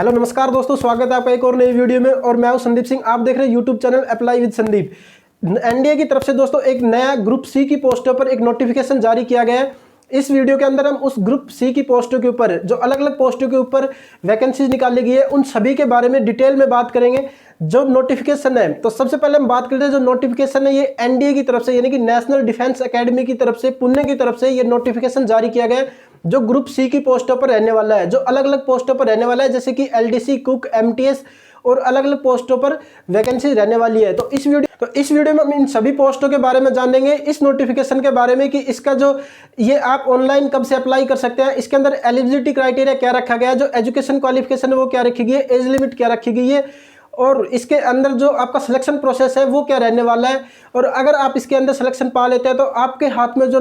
Hello नमस्कार दोस्तों, स्वागत है आपका एक और नई वीडियो में। और मैं हूं संदीप सिंह। आप देख रहे हैं YouTube channel apply with Sandeep. NDA की तरफ से दोस्तों एक नया ग्रुप सी की पोस्टों पर एक नोटिफिकेशन जारी किया गया है। इस वीडियो के अंदर हम उस ग्रुप सी की पोस्टों के ऊपर जो अलग अलग पोस्टों के ऊपर वैकेंसीज निकाली गई है उन सभी के बारे में डिटेल में बात करेंगे। जो नोटिफिकेशन है, तो सबसे पहले हम बात करते हैं जो नोटिफिकेशन है, ये एनडीए की तरफ से यानी कि नेशनल डिफेंस एकेडमी की तरफ से, पुणे की तरफ से ये नोटिफिकेशन जारी किया गया है जो ग्रुप सी की पोस्टों पर रहने वाला है, जो अलग अलग पोस्टों पर रहने वाला है, जैसे कि एलडीसी, कुक, एमटीएस और अलग अलग पोस्टों पर वैकेंसी रहने वाली है। तो इस वीडियो में हम इन सभी पोस्टों के बारे में जानेंगे, इस नोटिफिकेशन के बारे में कि इसका जो ये आप ऑनलाइन कब से अप्लाई कर सकते हैं, इसके अंदर एलिजिबिलिटी क्राइटेरिया क्या रखा गया है, जो एजुकेशन क्वालिफिकेशन है वो क्या रखी गई है, एज लिमिट क्या रखी गई है, और इसके अंदर जो आपका सिलेक्शन प्रोसेस है वो क्या रहने वाला है। और अगर आप इसके अंदर सिलेक्शन पा लेते हैं तो आपके हाथ में जो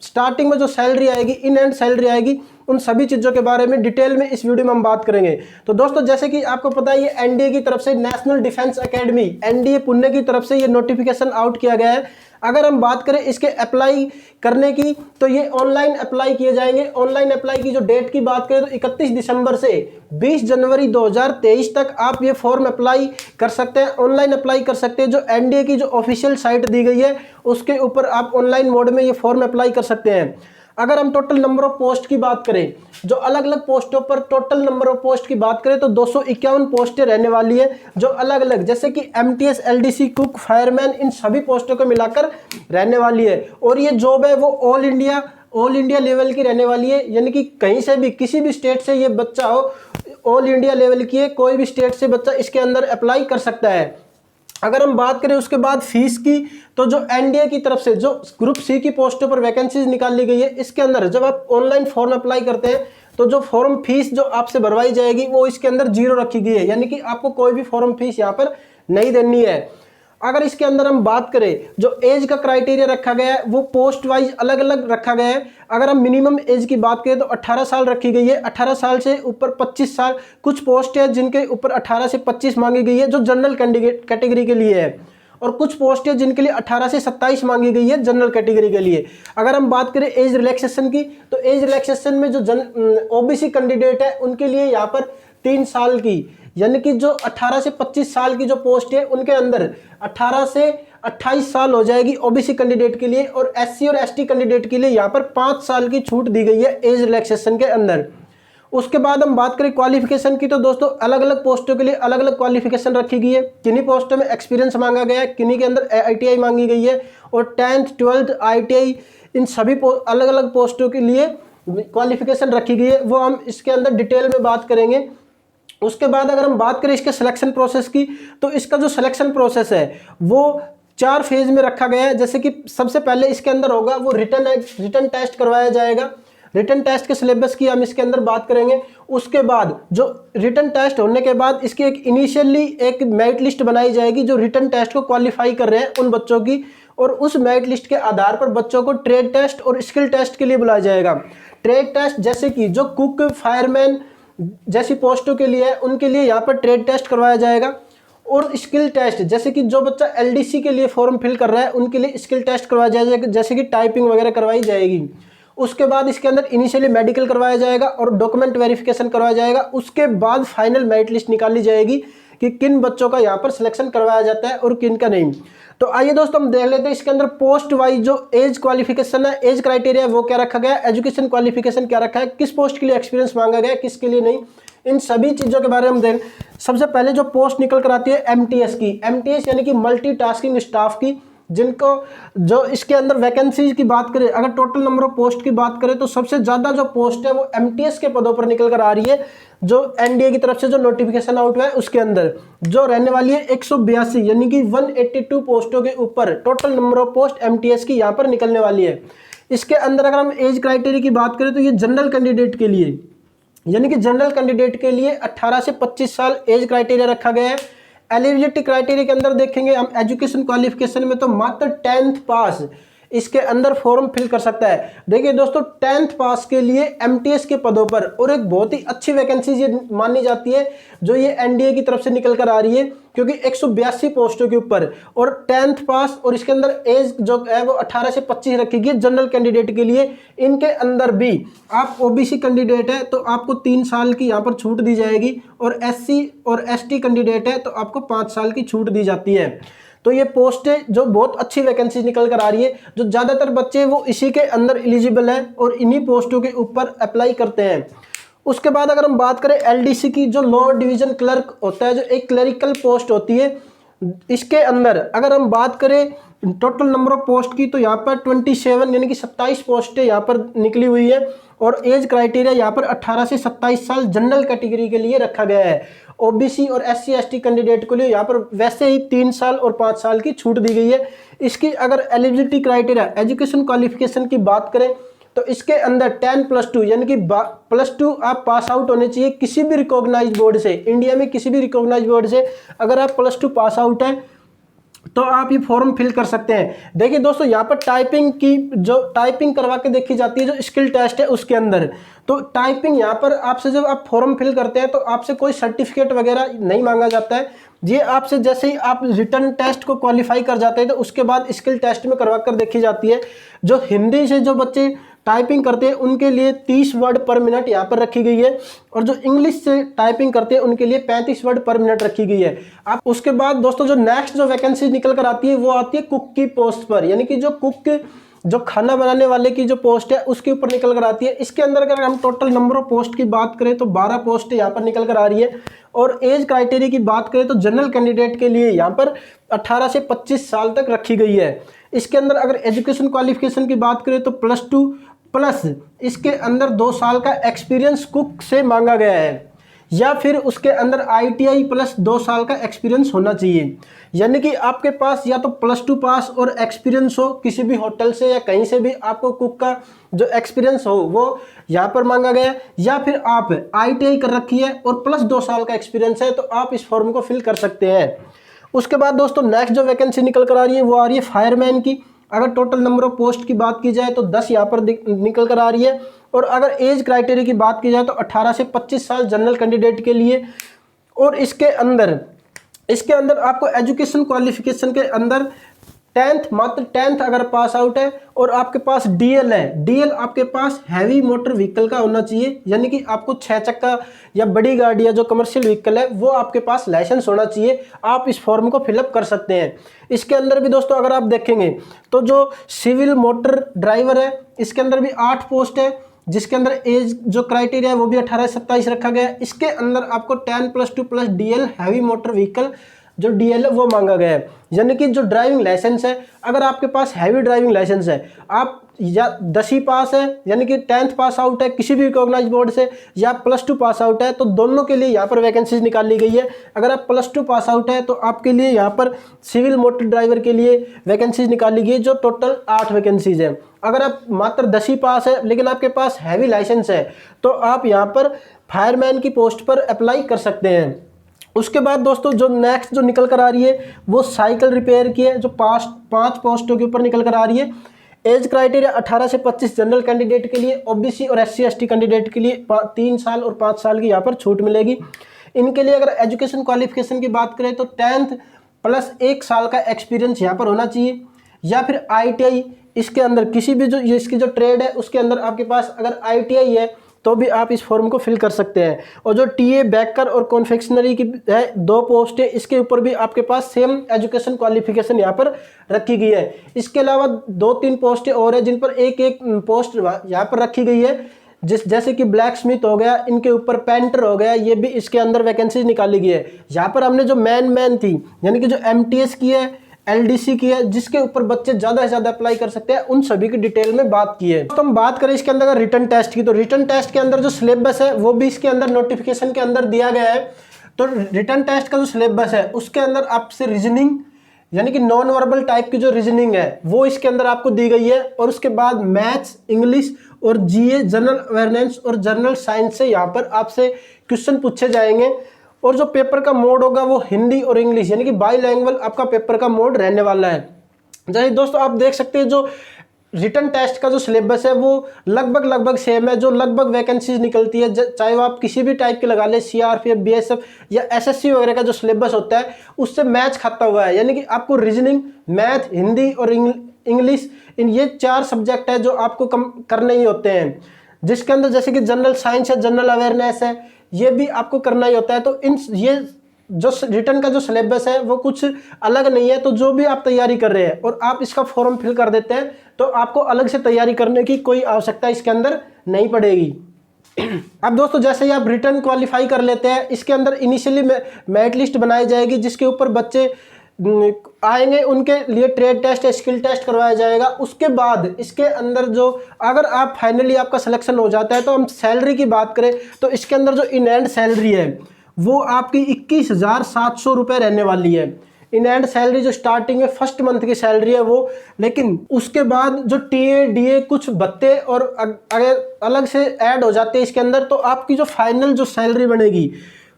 स्टार्टिंग में जो सैलरी आएगी, इन एंड सैलरी आएगी, उन सभी चीज़ों के बारे में डिटेल में इस वीडियो में हम बात करेंगे। तो दोस्तों, जैसे कि आपको पता है, ये एनडीए की तरफ से, national defence academy NDA Pune की तरफ से ये नोटिफिकेशन आउट किया गया है। अगर हम बात करें इसके अप्लाई करने की, तो ये ऑनलाइन अप्लाई किए जाएंगे। ऑनलाइन अप्लाई की जो डेट की बात करें तो 31 दिसंबर से 20 जनवरी 2023 तक आप ये फॉर्म अप्लाई कर सकते हैं, ऑनलाइन अप्लाई कर सकते हैं। जो एनडीए की जो ऑफिशियल साइट दी गई है उसके ऊपर आप ऑनलाइन मोड में ये फॉर्म अप्लाई कर सकते हैं। अगर हम टोटल नंबर ऑफ पोस्ट की बात करें, जो अलग अलग पोस्टों पर टोटल नंबर ऑफ पोस्ट की बात करें तो 251 पोस्टें रहने वाली है, जो अलग अलग जैसे कि एमटीएस, एलडीसी, कुक, फायरमैन, इन सभी पोस्टों को मिलाकर रहने वाली है। और ये जॉब है वो ऑल इंडिया लेवल की रहने वाली है, यानी कि कहीं से भी, किसी भी स्टेट से ये बच्चा हो, ऑल इंडिया लेवल की है, कोई भी स्टेट से बच्चा इसके अंदर अप्लाई कर सकता है। अगर हम बात करें उसके बाद फीस की, तो जो एनडीए की तरफ से जो ग्रुप सी की पोस्टों पर वैकेंसीज निकाली गई है, इसके अंदर जब आप ऑनलाइन फॉर्म अप्लाई करते हैं तो जो फॉर्म फीस जो आपसे भरवाई जाएगी वो इसके अंदर 0 रखी गई है, यानी कि आपको कोई भी फॉर्म फीस यहाँ पर नहीं देनी है। अगर इसके अंदर हम बात करें, जो एज का क्राइटेरिया रखा गया है वो पोस्ट वाइज अलग अलग रखा गया है। अगर हम मिनिमम एज की बात करें तो 18 साल रखी गई है, 18 साल से ऊपर 25 साल। कुछ पोस्ट है जिनके ऊपर 18 से 25 मांगी गई है, जो जनरल कैटेगरी के लिए है, और कुछ पोस्ट है जिनके लिए 18 से 27 मांगी गई है जनरल कैटेगरी के लिए। अगर हम बात करें एज रिलैक्सेशन की, तो एज रिलैक्सेशन में जो ओबीसी कैंडिडेट है उनके लिए यहाँ पर 3 साल की, यानी कि जो 18 से 25 साल की जो पोस्ट है उनके अंदर 18 से 28 साल हो जाएगी ओबीसी कैंडिडेट के लिए, और एससी और एसटी कैंडिडेट के लिए यहाँ पर 5 साल की छूट दी गई है एज रिलैक्सेशन के अंदर। उसके बाद हम बात करें क्वालिफिकेशन की, तो दोस्तों अलग अलग पोस्टों के लिए अलग अलग क्वालिफिकेशन रखी गई है। किन्हीं पोस्टों में एक्सपीरियंस मांगा गया है, किन्हीं के अंदर आईटीआई मांगी गई है, और 10th 12th आईटीआई, इन सभी अलग अलग पोस्टों के लिए क्वालिफिकेशन रखी गई है, वो हम इसके अंदर डिटेल में बात करेंगे। उसके बाद अगर हम बात करें इसके सिलेक्शन प्रोसेस की, तो इसका जो सिलेक्शन प्रोसेस है वो 4 फेज में रखा गया है। जैसे कि सबसे पहले इसके अंदर होगा वो रिटन टेस्ट करवाया जाएगा। रिटन टेस्ट के सिलेबस की हम इसके अंदर बात करेंगे। उसके बाद जो रिटन टेस्ट होने के बाद इसकी एक इनिशियली एक मेरिट लिस्ट बनाई जाएगी जो रिटन टेस्ट को क्वालिफाई कर रहे हैं उन बच्चों की, और उस मेरिट लिस्ट के आधार पर बच्चों को ट्रेड टेस्ट और स्किल टेस्ट के लिए बुलाया जाएगा। ट्रेड टेस्ट जैसे कि जो कुक, फायरमैन जैसी पोस्टों के लिए है उनके लिए यहाँ पर ट्रेड टेस्ट करवाया जाएगा, और स्किल टेस्ट जैसे कि जो बच्चा एलडीसी के लिए फॉर्म फिल कर रहा है उनके लिए स्किल टेस्ट करवाया जाएगा, जैसे कि टाइपिंग वगैरह करवाई जाएगी। उसके बाद इसके अंदर इनिशियली मेडिकल करवाया जाएगा और डॉक्यूमेंट वेरिफिकेशन करवाया जाएगा। उसके बाद फाइनल मेरिट लिस्ट निकाली जाएगी कि किन बच्चों का यहाँ पर सिलेक्शन करवाया जाता है और किन का नहीं। तो आइए दोस्तों हम देख लेते हैं इसके अंदर पोस्ट वाइज जो एज क्वालिफिकेशन है, एज क्राइटेरिया वो क्या रखा गया है, एजुकेशन क्वालिफिकेशन क्या रखा है, किस पोस्ट के लिए एक्सपीरियंस मांगा गया है, किसके लिए नहीं, इन सभी चीज़ों के बारे में हम देख। सबसे पहले जो पोस्ट निकल कर आती है एमटीएस की, एमटीएस यानी कि मल्टीटास्किंग स्टाफ की, जिनको जो इसके अंदर वैकेंसीज की बात करें, अगर टोटल नंबर ऑफ पोस्ट की बात करें तो सबसे ज़्यादा जो पोस्ट है वो एमटीएस के पदों पर निकल कर आ रही है। जो एनडीए की तरफ से जो नोटिफिकेशन आउट हुआ है उसके अंदर जो रहने वाली है 182 यानी कि 182 पोस्टों के ऊपर total number of post MTS की यहाँ पर निकलने वाली है। इसके अंदर अगर हम एज क्राइटेरिया की बात करें तो ये जनरल कैंडिडेट के लिए, यानी कि जनरल कैंडिडेट के लिए 18 से 25 साल एज क्राइटेरिया रखा गया है। एलिजिबिलिटी क्राइटेरिया के अंदर देखेंगे हम एजुकेशन क्वालिफिकेशन में तो मात्र 10th पास, इसके अंदर फॉर्म फिल कर सकता है। देखिए दोस्तों 10th पास के लिए एमटीएस के पदों पर और एक बहुत ही अच्छी वैकेंसी ये मानी जाती है जो ये एनडीए की तरफ से निकल कर आ रही है, क्योंकि 182 पोस्टों के ऊपर और 10th पास और इसके अंदर एज जो है वो 18 से 25 रखी गई जनरल कैंडिडेट के लिए। इनके अंदर भी आप ओबीसी कैंडिडेट है तो आपको 3 साल की यहाँ पर छूट दी जाएगी और एससी और एसटी कैंडिडेट है तो आपको 5 साल की छूट दी जाती है। तो ये पोस्टें जो बहुत अच्छी वैकेंसी निकल कर आ रही है, जो ज़्यादातर बच्चे वो इसी के अंदर एलिजिबल हैं और इन्हीं पोस्टों के ऊपर अप्लाई करते हैं। उसके बाद अगर हम बात करें एलडीसी की, जो लोअर डिवीजन क्लर्क होता है, जो एक क्लरिकल पोस्ट होती है, इसके अंदर अगर हम बात करें टोटल नंबर ऑफ पोस्ट की तो यहाँ पर 27 यानी कि 27 पोस्टें यहाँ पर निकली हुई है और एज क्राइटेरिया यहाँ पर 18 से 27 साल जनरल कैटेगरी के लिए रखा गया है। ओबीसी और एससी एसटी कैंडिडेट के लिए यहाँ पर वैसे ही 3 साल और 5 साल की छूट दी गई है। इसकी अगर एलिजिबिलिटी क्राइटेरिया एजुकेशन क्वालिफिकेशन की बात करें तो इसके अंदर 10+2 यानी कि +2 आप पास आउट होने चाहिए किसी भी रिकॉग्नाइज्ड बोर्ड से। इंडिया में किसी भी रिकॉग्नाइज्ड बोर्ड से अगर आप +2 पास आउट हैं तो आप ये फॉर्म फिल कर सकते हैं। देखिए दोस्तों यहाँ पर टाइपिंग की जो टाइपिंग करवा के देखी जाती है, जो स्किल टेस्ट है उसके अंदर, तो टाइपिंग यहाँ पर आपसे जब आप फॉर्म फिल करते हैं तो आपसे कोई सर्टिफिकेट वगैरह नहीं मांगा जाता है। ये आपसे जैसे ही आप रिटर्न टेस्ट को क्वालिफाई कर जाते हैं तो उसके बाद स्किल टेस्ट में करवा कर देखी जाती है। जो हिंदी से जो बच्चे टाइपिंग करते हैं उनके लिए 30 वर्ड पर मिनट यहाँ पर रखी गई है और जो इंग्लिश से टाइपिंग करते हैं उनके लिए 35 वर्ड पर मिनट रखी गई है। आप उसके बाद दोस्तों जो नेक्स्ट जो वैकेंसी निकल कर आती है वो आती है कुक की पोस्ट पर, यानी कि जो कुक जो खाना बनाने वाले की जो पोस्ट है उसके ऊपर निकल कर आती है। इसके अंदर अगर हम टोटल नंबर ऑफ पोस्ट की बात करें तो 12 पोस्ट यहाँ पर निकल कर आ रही है और एज क्राइटेरिया की बात करें तो जनरल कैंडिडेट के लिए यहाँ पर 18 से 25 साल तक रखी गई है। इसके अंदर अगर एजुकेशन क्वालिफिकेशन की बात करें तो +2 प्लस इसके अंदर 2 साल का एक्सपीरियंस कुक से मांगा गया है, या फिर उसके अंदर ITI प्लस 2 साल का एक्सपीरियंस होना चाहिए। यानी कि आपके पास या तो +2 पास और एक्सपीरियंस हो किसी भी होटल से या कहीं से भी आपको कुक का जो एक्सपीरियंस हो वो यहाँ पर मांगा गया है, या फिर आप ITI कर रखी है और प्लस 2 साल का एक्सपीरियंस है तो आप इस फॉर्म को फिल कर सकते हैं। उसके बाद दोस्तों नेक्स्ट जो वैकेंसी निकल कर आ रही है वो आ रही है फायरमैन की। अगर टोटल नंबर ऑफ पोस्ट की बात की जाए तो 10 यहाँ पर निकल कर आ रही है और अगर एज क्राइटेरिया की बात की जाए तो 18 से 25 साल जनरल कैंडिडेट के लिए। और इसके अंदर आपको एजुकेशन क्वालिफिकेशन के अंदर 10th मात्र 10th अगर पास आउट है और आपके पास DL है, DL आपके पास हैवी मोटर व्हीकल का होना चाहिए, यानी कि आपको 6 चक्का या बड़ी गाड़ी या जो कमर्शियल व्हीकल है वो आपके पास लाइसेंस होना चाहिए। आप इस फॉर्म को फिलअप कर सकते हैं। इसके अंदर भी दोस्तों अगर आप देखेंगे तो जो सिविल मोटर ड्राइवर है इसके अंदर भी 8 पोस्ट है, जिसके अंदर एज जो क्राइटेरिया है वो भी 18 से 27 रखा गया है। इसके अंदर आपको 10+2 plus DL heavy motor vehicle जो DL है वो मांगा गया है, यानी कि जो ड्राइविंग लाइसेंस है अगर आपके पास हैवी ड्राइविंग लाइसेंस है, आप या 10वीं पास है यानी कि 10th पास आउट है किसी भी रिकॉग्नाइज्ड बोर्ड से, या +2 पास आउट है, तो दोनों के लिए यहाँ पर वैकेंसीज निकाली गई है। अगर आप +2 पास आउट है तो आपके लिए यहाँ पर सिविल मोटर ड्राइवर के लिए वैकेंसीज निकाली गई है जो टोटल 8 वैकेंसीज है। अगर आप मात्र 10वीं पास है लेकिन आपके पास हैवी लाइसेंस है तो आप यहाँ पर फायरमैन की पोस्ट पर अप्लाई कर सकते हैं। उसके बाद दोस्तों जो नेक्स्ट जो निकल कर आ रही है वो साइकिल रिपेयर की है, जो 5 पोस्टों के ऊपर निकल कर आ रही है। एज क्राइटेरिया 18 से 25 जनरल कैंडिडेट के लिए, ओबीसी और SC ST कैंडिडेट के लिए 3 साल और 5 साल की यहाँ पर छूट मिलेगी। इनके लिए अगर एजुकेशन क्वालिफिकेशन की बात करें तो 10th प्लस 1 साल का एक्सपीरियंस यहाँ पर होना चाहिए, या फिर ITI इसके अंदर किसी भी जो इसकी जो ट्रेड है उसके अंदर आपके पास अगर ITI है तो भी आप इस फॉर्म को फिल कर सकते हैं। और जो TA बेकर और कॉन्फेक्शनरी की है 2 पोस्ट है, इसके ऊपर भी आपके पास सेम एजुकेशन क्वालिफिकेशन यहाँ पर रखी गई है। इसके अलावा 2-3 पोस्टें और है जिन पर एक पोस्ट यहाँ पर रखी गई है, जैसे कि ब्लैक स्मिथ हो गया, इनके ऊपर पेंटर हो गया, ये भी इसके अंदर वैकेंसी निकाली गई है। यहाँ पर हमने जो मैन थी यानी कि जो MTS की है, LDC की है, जिसके ऊपर बच्चे ज़्यादा से ज़्यादा अप्लाई कर सकते हैं, उन सभी की डिटेल में बात की है। तो हम बात करें इसके अंदर रिटर्न टेस्ट की, तो रिटर्न टेस्ट के अंदर जो सिलेबस है वो भी इसके अंदर नोटिफिकेशन के अंदर दिया गया है। तो रिटर्न टेस्ट का जो सिलेबस है उसके अंदर आपसे रीजनिंग यानी कि नॉन वर्बल टाइप की जो रीजनिंग है वो इसके अंदर आपको दी गई है, और उसके बाद मैथ्स, इंग्लिश और GA जनरल अवेयरनेस और जनरल साइंस से यहाँ पर आपसे क्वेश्चन पूछे जाएंगे। और जो पेपर का मोड होगा वो हिंदी और इंग्लिश यानी कि बाईलैंग्वेज आपका पेपर का मोड रहने वाला है। जैसे दोस्तों आप देख सकते हैं जो रिटन टेस्ट का जो सिलेबस है वो लगभग सेम है, जो लगभग वैकेंसीज निकलती है, चाहे वो आप किसी भी टाइप के लगा ले, सीआरपीएफ, बीएसएफ या एसएससी वगैरह का जो सिलेबस होता है उससे मैच खाता हुआ है। यानी कि आपको रीजनिंग, मैथ, हिंदी और इंग्लिश, इन ये 4 सब्जेक्ट है जो आपको करने ही होते हैं, जिसके अंदर जैसे कि जनरल साइंस है, जनरल अवेयरनेस है, ये भी आपको करना ही होता है। तो इन ये जो रिटर्न का जो सिलेबस है वो कुछ अलग नहीं है। तो जो भी आप तैयारी कर रहे हैं और आप इसका फॉर्म फिल कर देते हैं तो आपको अलग से तैयारी करने की कोई आवश्यकता इसके अंदर नहीं पड़ेगी। अब दोस्तों जैसे ही आप रिटर्न क्वालिफाई कर लेते हैं, इसके अंदर इनिशियली मेरिट लिस्ट बनाई जाएगी, जिसके ऊपर बच्चे आएंगे, उनके लिए ट्रेड टेस्ट या स्किल टेस्ट करवाया जाएगा। उसके बाद इसके अंदर जो अगर आप फाइनली आपका सिलेक्शन हो जाता है तो हम सैलरी की बात करें तो इसके अंदर जो इन हैंड सैलरी है वो आपकी 21,700 रुपये रहने वाली है। इन हैंड सैलरी जो स्टार्टिंग में फर्स्ट मंथ की सैलरी है वो, लेकिन उसके बाद जो टीए डीए कुछ भत्ते और अगर अलग से ऐड हो जाते हैं इसके अंदर, तो आपकी जो फाइनल जो सैलरी बनेगी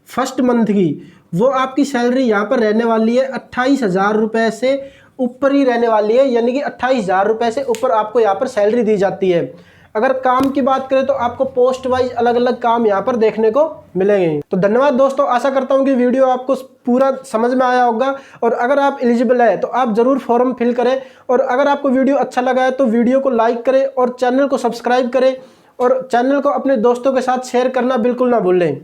फर्स्ट मंथ की, वो आपकी सैलरी यहाँ पर रहने वाली है 28,000 रुपये से ऊपर ही रहने वाली है। यानी कि 28,000 रुपये से ऊपर आपको यहाँ पर सैलरी दी जाती है। अगर काम की बात करें तो आपको पोस्ट वाइज अलग अलग काम यहाँ पर देखने को मिलेंगे। तो धन्यवाद दोस्तों, आशा करता हूँ कि वीडियो आपको पूरा समझ में आया होगा। और अगर आप एलिजिबल है तो आप जरूर फॉर्म फिल करें, और अगर आपको वीडियो अच्छा लगा है तो वीडियो को लाइक करें और चैनल को सब्सक्राइब करें, और चैनल को अपने दोस्तों के साथ शेयर करना बिल्कुल ना भूलें।